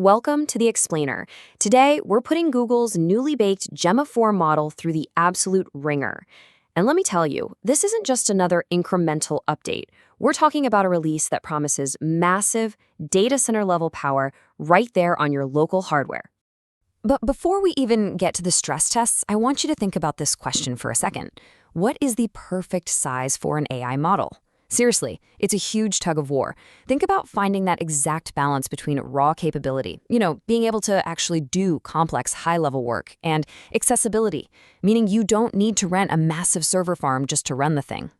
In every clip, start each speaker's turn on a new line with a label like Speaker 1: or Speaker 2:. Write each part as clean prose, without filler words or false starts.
Speaker 1: Welcome to the Explainer. Today, we're putting Google's newly baked Gemma 4 model through the absolute ringer. And let me tell you, this isn't just another incremental update. We're talking about a release that promises massive data center level power right there on your local hardware. But before we even get to the stress tests, I want you to think about this question for a second. What is the perfect size for an AI model? Seriously, it's a huge tug of war. Think about finding that exact balance between raw capability, being able to actually do complex high-level work, and accessibility, meaning you don't need to rent a massive server farm just to run the thing.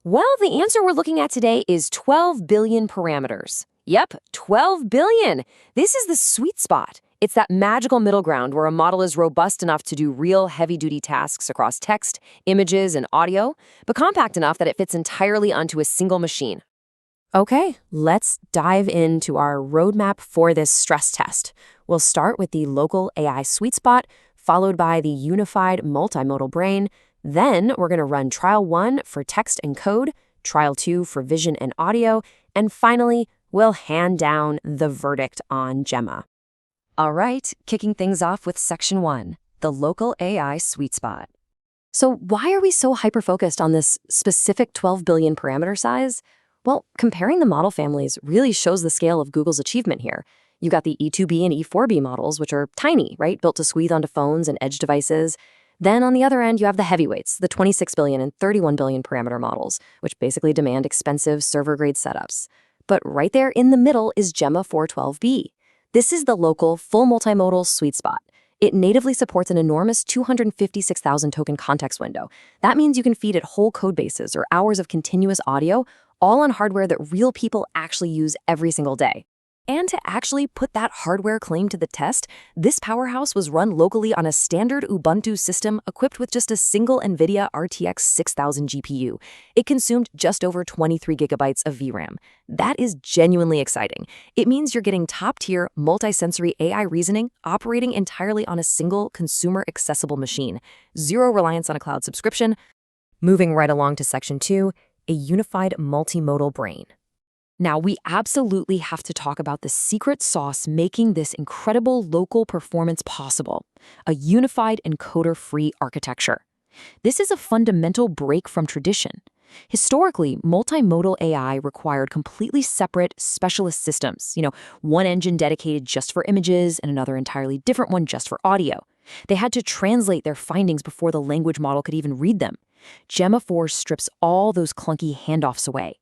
Speaker 1: Well, the answer we're looking at today is 12 billion parameters. Yep, 12 billion. This is the sweet spot. It's that magical middle ground where a model is robust enough to do real heavy-duty tasks across text, images, and audio, but compact enough that it fits entirely onto a single machine. Okay, let's dive into our roadmap for this stress test. We'll start with the local AI sweet spot, followed by the unified multimodal brain. Then we're going to run trial 1 for text and code, trial 2 for vision and audio, and finally, we'll hand down the verdict on Gemma. All right, kicking things off with section 1, the local AI sweet spot. So why are we so hyper-focused on this specific 12 billion parameter size? Well, comparing the model families really shows the scale of Google's achievement here. You got the E2B and E4B models, which are tiny, right? Built to squeeze onto phones and edge devices. Then on the other end, you have the heavyweights, the 26 billion and 31 billion parameter models, which basically demand expensive server-grade setups. But right there in the middle is Gemma 412B. This is the local, full multimodal sweet spot. It natively supports an enormous 256,000 token context window. That means you can feed it whole code bases or hours of continuous audio, all on hardware that real people actually use every single day. And to actually put that hardware claim to the test, this powerhouse was run locally on a standard Ubuntu system equipped with just a single NVIDIA RTX 6000 GPU. It consumed just over 23 gigabytes of VRAM. That is genuinely exciting. It means you're getting top-tier, multi-sensory AI reasoning operating entirely on a single consumer-accessible machine. Zero reliance on a cloud subscription. Moving right along to section 2, a unified multimodal brain. Now, we absolutely have to talk about the secret sauce making this incredible local performance possible, a unified encoder-free architecture. This is a fundamental break from tradition. Historically, multimodal AI required completely separate specialist systems, one engine dedicated just for images and another entirely different one just for audio. They had to translate their findings before the language model could even read them. Gemma 4 strips all those clunky handoffs away.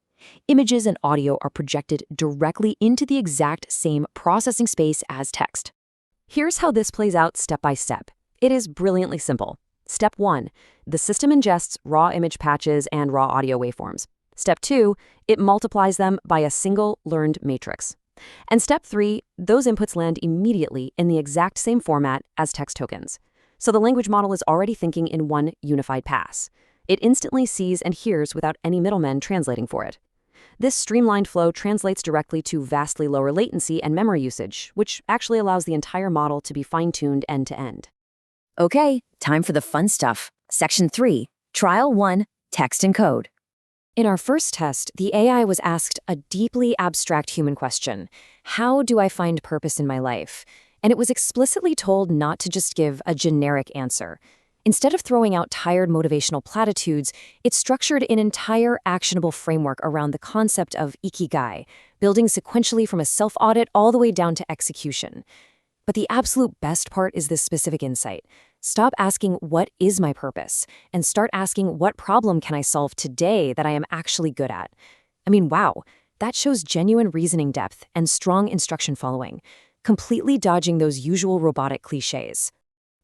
Speaker 1: Images and audio are projected directly into the exact same processing space as text. Here's how this plays out step by step. It is brilliantly simple. Step 1, the system ingests raw image patches and raw audio waveforms. Step 2, it multiplies them by a single learned matrix. And step 3, those inputs land immediately in the exact same format as text tokens. So the language model is already thinking in one unified pass. It instantly sees and hears without any middlemen translating for it. This streamlined flow translates directly to vastly lower latency and memory usage, which actually allows the entire model to be fine-tuned end-to-end. Okay, time for the fun stuff. Section 3, Trial 1, Text and Code. In our first test, the AI was asked a deeply abstract human question: how do I find purpose in my life? And it was explicitly told not to just give a generic answer. Instead of throwing out tired motivational platitudes, it structured an entire actionable framework around the concept of ikigai, building sequentially from a self-audit all the way down to execution. But the absolute best part is this specific insight. Stop asking, what is my purpose? And start asking, what problem can I solve today that I am actually good at? I mean, wow, that shows genuine reasoning depth and strong instruction following, completely dodging those usual robotic cliches.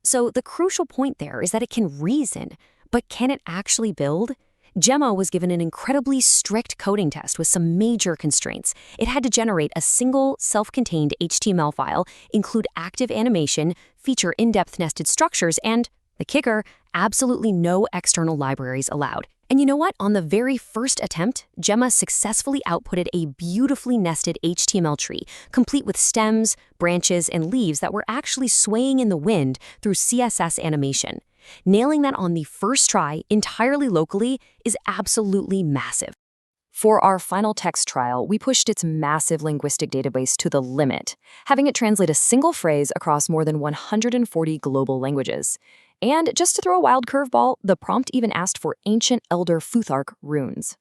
Speaker 1: So the crucial point there is that it can reason, but can it actually build? Gemma was given an incredibly strict coding test with some major constraints. It had to generate a single self-contained HTML file, include active animation, feature in-depth nested structures, and, the kicker, absolutely no external libraries allowed. And you know what? On the very first attempt, Gemma successfully outputted a beautifully nested HTML tree, complete with stems, branches, and leaves that were actually swaying in the wind through CSS animation. Nailing that on the first try, entirely locally, is absolutely massive. For our final text trial, we pushed its massive linguistic database to the limit, having it translate a single phrase across more than 140 global languages. And just to throw a wild curveball, the prompt even asked for ancient Elder Futhark runes.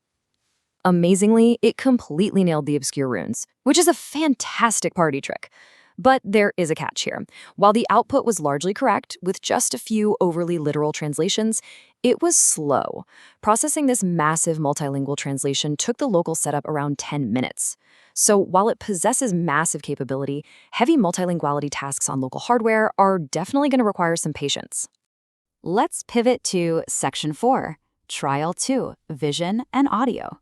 Speaker 1: Amazingly, it completely nailed the obscure runes, which is a fantastic party trick. But there is a catch here. While the output was largely correct, with just a few overly literal translations, it was slow. Processing this massive multilingual translation took the local setup around 10 minutes. So while it possesses massive capability, heavy multilinguality tasks on local hardware are definitely going to require some patience.
Speaker 2: Let's pivot to Section 4, Trial 2, Vision and Audio.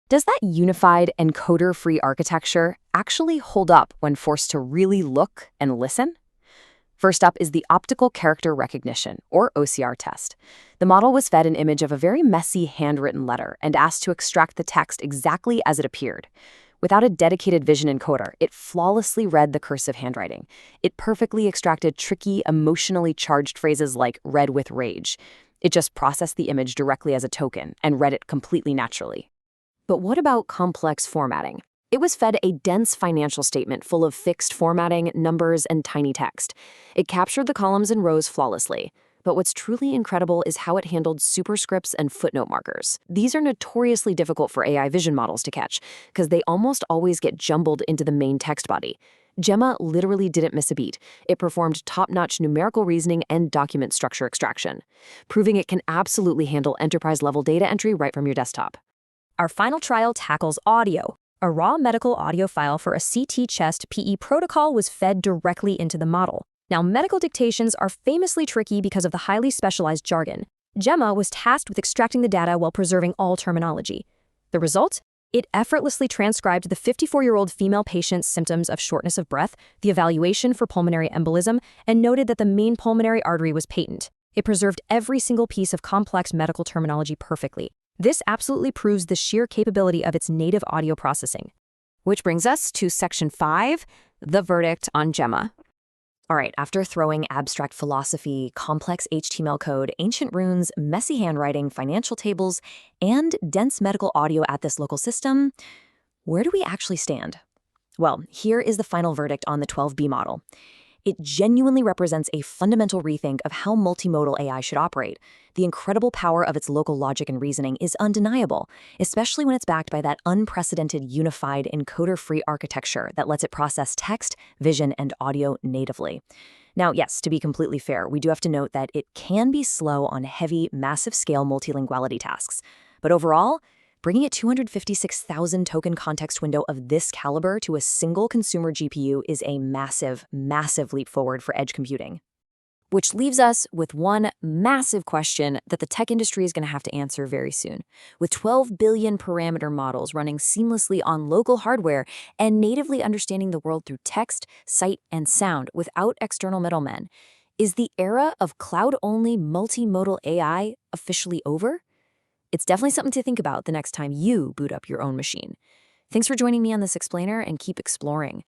Speaker 1: Does that unified encoder-free architecture actually hold up when forced to really look and listen? First up is the optical character recognition, or OCR test. The model was fed an image of a very messy handwritten letter and asked to extract the text exactly as it appeared. Without a dedicated vision encoder, it flawlessly read the cursive handwriting. It perfectly extracted tricky, emotionally charged phrases like "read with rage." It just processed the image directly as a token and read it completely naturally. But what about complex formatting? It was fed a dense financial statement full of fixed formatting, numbers, and tiny text. It captured the columns and rows flawlessly. But what's truly incredible is how it handled superscripts and footnote markers. These are notoriously difficult for AI vision models to catch, because they almost always get jumbled into the main text body. Gemma literally didn't miss a beat. It performed top-notch numerical reasoning and document structure extraction, proving it can absolutely handle enterprise-level data entry right from your desktop.
Speaker 3: Our final trial tackles audio. A raw medical audio file for a CT chest PE protocol was fed directly into the model. Now, medical dictations are famously tricky because of the highly specialized jargon. Gemma was tasked with extracting the data while preserving all terminology. The result? It effortlessly transcribed the 54-year-old female patient's symptoms of shortness of breath, the evaluation for pulmonary embolism, and noted that the main pulmonary artery was patent. It preserved every single piece of complex medical terminology perfectly. This absolutely proves the sheer capability of its native audio processing.
Speaker 1: Which brings us to Section 5, the verdict on Gemma. All right, after throwing abstract philosophy, complex HTML code, ancient runes, messy handwriting, financial tables, and dense medical audio at this local system, where do we actually stand? Well, here is the final verdict on the 12B model. It genuinely represents a fundamental rethink of how multimodal AI should operate. The incredible power of its local logic and reasoning is undeniable, especially when it's backed by that unprecedented unified encoder-free architecture that lets it process text, vision, and audio natively. Now, yes, to be completely fair, we do have to note that it can be slow on heavy, massive-scale multilinguality tasks. But overall, bringing a 256,000 token context window of this caliber to a single consumer GPU is a massive, massive leap forward for edge computing. Which leaves us with one massive question that the tech industry is going to have to answer very soon. With 12 billion parameter models running seamlessly on local hardware and natively understanding the world through text, sight, and sound without external middlemen, is the era of cloud-only multimodal AI officially over? It's definitely something to think about the next time you boot up your own machine. Thanks for joining me on this explainer, and keep exploring.